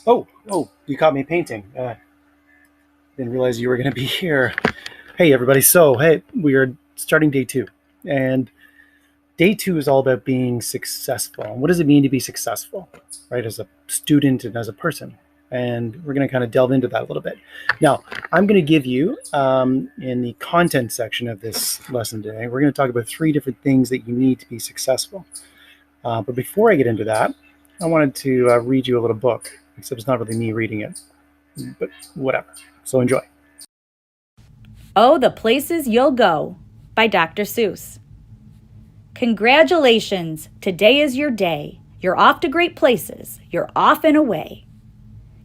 Oh, you caught me painting. Didn't realize you were going to be here. Hey, everybody. Hey, we are starting day two. And day two is all about being successful. And what does it mean to be successful, right, as a student and as a person? And we're going to kind of delve into that a little bit. Now, I'm going to give you, in the content section of this lesson today, we're going to talk about three different things that you need to be successful. But before I get into that, I wanted to read you a little book, except it's not really me reading it, but whatever. So enjoy. Oh, the Places You'll Go by Dr. Seuss. Congratulations! Today is your day. You're off to great places. You're off and away.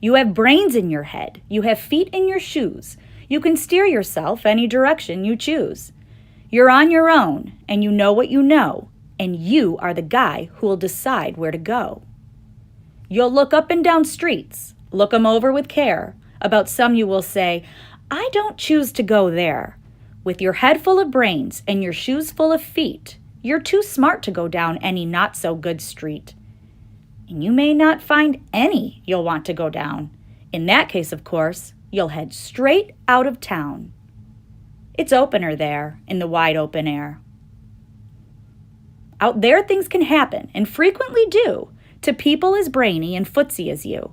You have brains in your head. You have feet in your shoes. You can steer yourself any direction you choose. You're on your own, and you know what you know, and you are the guy who will decide where to go. You'll look up and down streets, look 'em over with care. About some you will say, I don't choose to go there. With your head full of brains and your shoes full of feet, you're too smart to go down any not-so-good street. And you may not find any you'll want to go down. In that case, of course, you'll head straight out of town. It's opener there, in the wide open air. Out there things can happen, and frequently do, to people as brainy and footsy as you.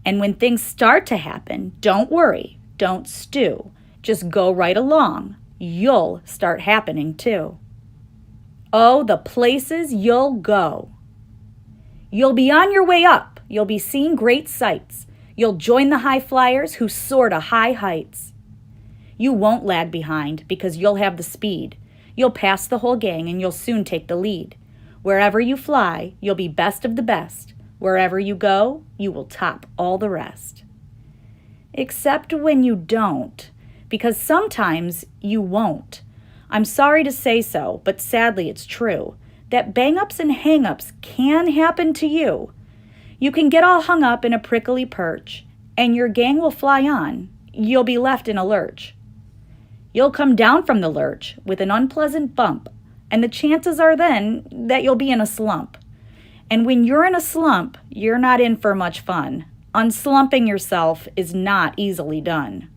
And when things start to happen, don't worry, don't stew. Just go right along. You'll start happening too. Oh, the places you'll go. You'll be on your way up. You'll be seeing great sights. You'll join the high flyers who soar to high heights. You won't lag behind because you'll have the speed. You'll pass the whole gang and you'll soon take the lead. Wherever you fly, you'll be best of the best. Wherever you go, you will top all the rest. Except when you don't, because sometimes you won't. I'm sorry to say so, but sadly it's true, that bang-ups and hang-ups can happen to you. You can get all hung up in a prickly perch, and your gang will fly on. You'll be left in a lurch. You'll come down from the lurch with an unpleasant bump, and the chances are then that you'll be in a slump. And when you're in a slump, you're not in for much fun. Unslumping yourself is not easily done.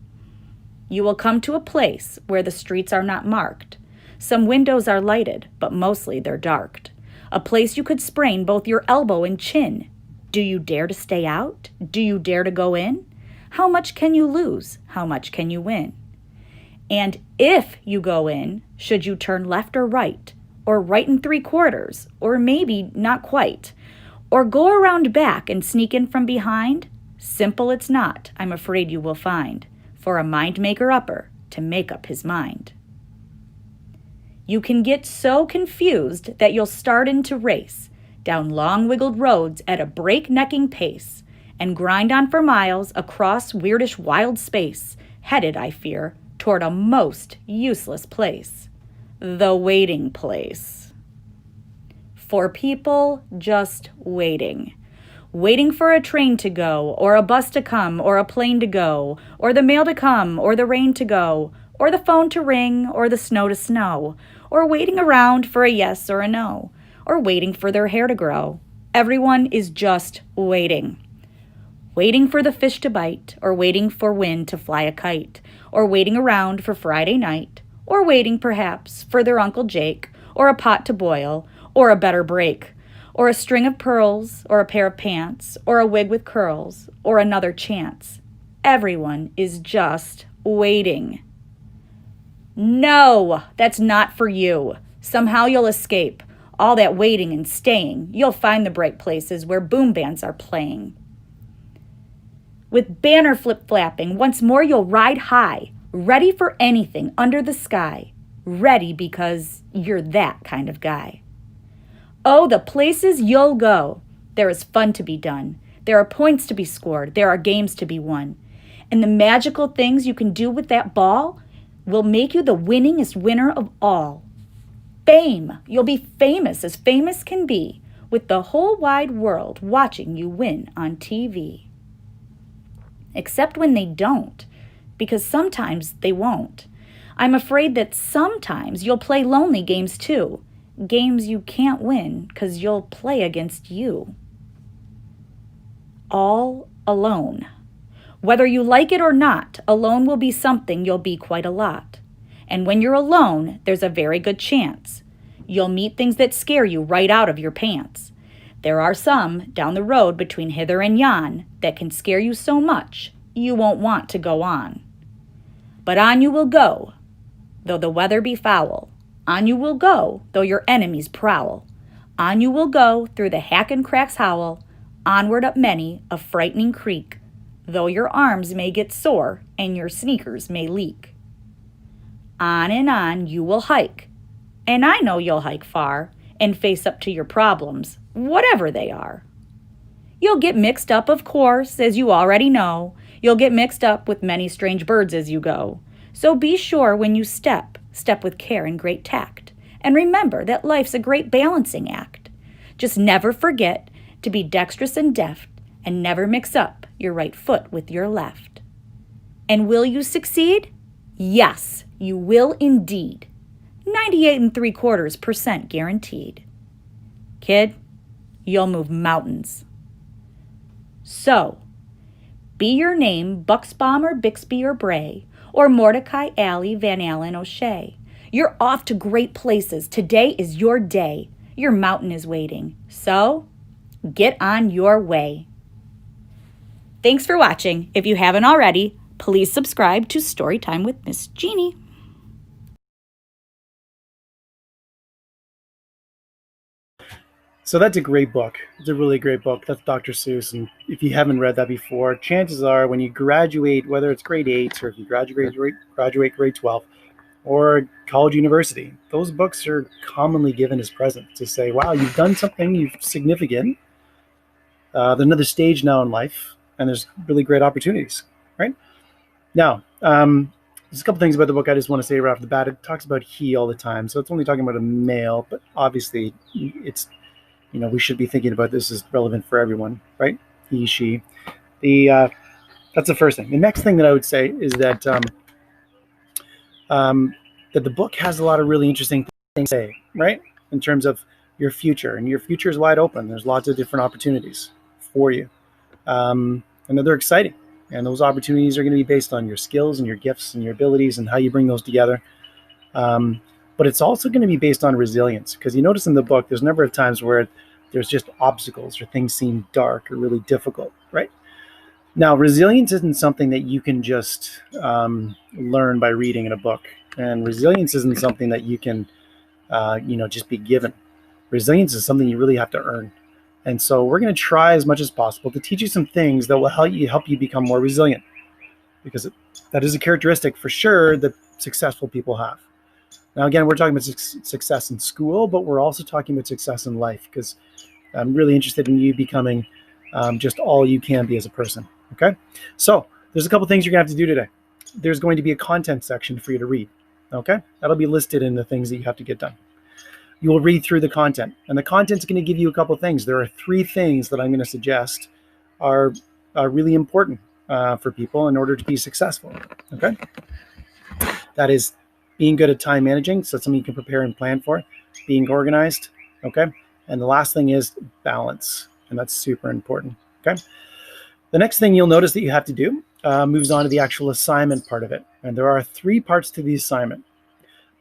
You will come to a place where the streets are not marked. Some windows are lighted, but mostly they're darked. A place you could sprain both your elbow and chin. Do you dare to stay out? Do you dare to go in? How much can you lose? How much can you win? And if you go in, should you turn left or right and 3/4, or maybe not quite, or go around back and sneak in from behind? Simple it's not, I'm afraid you will find, for a mind maker upper to make up his mind. You can get so confused that you'll start into race down long wiggled roads at a breaknecking pace and grind on for miles across weirdish wild space, headed, I fear, toward a most useless place. The waiting place. For people just waiting. Waiting for a train to go, or a bus to come, or a plane to go, or the mail to come, or the rain to go, or the phone to ring, or the snow to snow, or waiting around for a yes or a no, or waiting for their hair to grow. Everyone is just waiting. Waiting for the fish to bite, or waiting for wind to fly a kite, or waiting around for Friday night, or waiting, perhaps, for their Uncle Jake, or a pot to boil, or a better break, or a string of pearls, or a pair of pants, or a wig with curls, or another chance. Everyone is just waiting. No, that's not for you. Somehow you'll escape. All that waiting and staying, you'll find the bright places where boom bands are playing. With banner flip-flapping, once more you'll ride high, ready for anything under the sky. Ready because you're that kind of guy. Oh, the places you'll go. There is fun to be done. There are points to be scored. There are games to be won. And the magical things you can do with that ball will make you the winningest winner of all. Fame. You'll be famous as famous can be, with the whole wide world watching you win on TV. Except when they don't, because sometimes they won't. I'm afraid that sometimes you'll play lonely games too, games you can't win because you'll play against you. all alone. Whether you like it or not, alone will be something you'll be quite a lot. And when you're alone, there's a very good chance you'll meet things that scare you right out of your pants. There are some down the road between hither and yon that can scare you so much you won't want to go on. But on you will go, though the weather be foul. On you will go, though your enemies prowl. On you will go through the hack and cracks howl, onward up many a frightening creek, though your arms may get sore and your sneakers may leak. On and on you will hike, and I know you'll hike far and face up to your problems, whatever they are. You'll get mixed up, of course, as you already know. You'll get mixed up with many strange birds as you go. So be sure when you step with care and great tact. And remember that life's a great balancing act. Just never forget to be dexterous and deft, and never mix up your right foot with your left. And will you succeed? Yes, you will indeed. 98.75% guaranteed. Kid, you'll move mountains. So, be your name Buxbaum or Bixby or Bray, or Mordecai, Alley, Van Allen, O'Shea. You're off to great places. Today is your day. Your mountain is waiting. So, get on your way. Thanks for watching. If you haven't already, please subscribe to Storytime with Miss Jeannie. So that's a great book. It's a really great book. That's Dr. Seuss. And if you haven't read that before, chances are when you graduate, whether it's grade 8 or if you graduate grade 12 or college, university, those books are commonly given as presents to say, wow, you've done something significant. There's another stage now in life, and there's really great opportunities, right? Now, there's a couple things about the book I just want to say right off the bat. It talks about he all the time. So it's only talking about a male, but obviously it's, we should be thinking about this as relevant for everyone, right? He, she. That's the first thing. The next thing that I would say is that that the book has a lot of really interesting things to say, right? In terms of your future, and your future is wide open. There's lots of different opportunities for you, and they're exciting. And those opportunities are going to be based on your skills and your gifts and your abilities and how you bring those together. But it's also going to be based on resilience, because you notice in the book, there's a number of times where there's just obstacles or things seem dark or really difficult, right? Now, resilience isn't something that you can just learn by reading in a book. And resilience isn't something that you can, just be given. Resilience is something you really have to earn. And so we're going to try as much as possible to teach you some things that will help you become more resilient, because that is a characteristic for sure that successful people have. Now, again, we're talking about success in school, but we're also talking about success in life, because I'm really interested in you becoming just all you can be as a person. Okay? So there's a couple things you're going to have to do today. There's going to be a content section for you to read. Okay? That'll be listed in the things that you have to get done. You will read through the content, and the content's going to give you a couple things. There are 3 things that I'm going to suggest are really important for people in order to be successful. Okay? That is being good at time managing, so that's something you can prepare and plan for. Being organized, okay? And the last thing is balance, and that's super important, okay? The next thing you'll notice that you have to do moves on to the actual assignment part of it. And there are 3 parts to the assignment.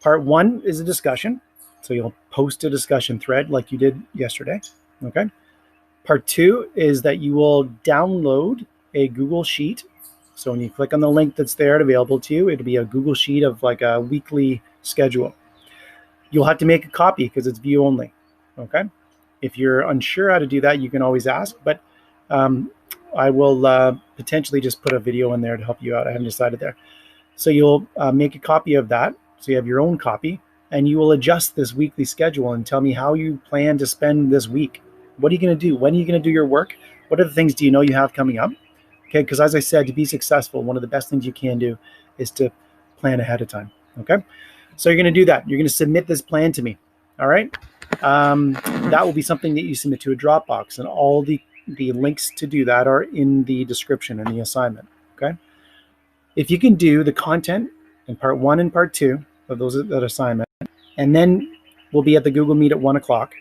Part 1 is a discussion. So you'll post a discussion thread like you did yesterday, okay? Part 2 is that you will download a Google Sheet. So when you click on the link that's there available to you, it'll be a Google Sheet of like a weekly schedule. You'll have to make a copy because it's view only, okay? If you're unsure how to do that, you can always ask, but I will potentially just put a video in there to help you out. I haven't decided there. So you'll make a copy of that. So you have your own copy, and you will adjust this weekly schedule and tell me how you plan to spend this week. What are you going to do? When are you going to do your work? What are the things do you know you have coming up? Okay, because as I said, to be successful, one of the best things you can do is to plan ahead of time. Okay, so you're going to do that. You're going to submit this plan to me. All right, that will be something that you submit to a Dropbox, and all the links to do that are in the description in the assignment. Okay, if you can do the content in part 1 and part 2 of that assignment, and then we'll be at the Google Meet at 1 o'clock.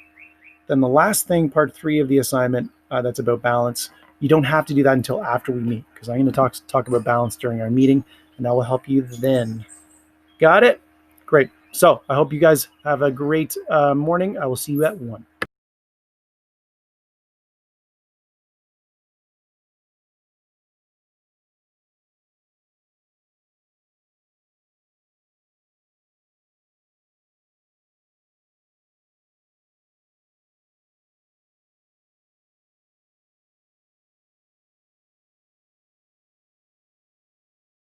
Then the last thing, part 3 of the assignment, that's about balance, You don't have to do that until after we meet, because I'm going to talk about balance during our meeting, and that will help you then. Got it? Great. So I hope you guys have a great morning. I will see you at 1.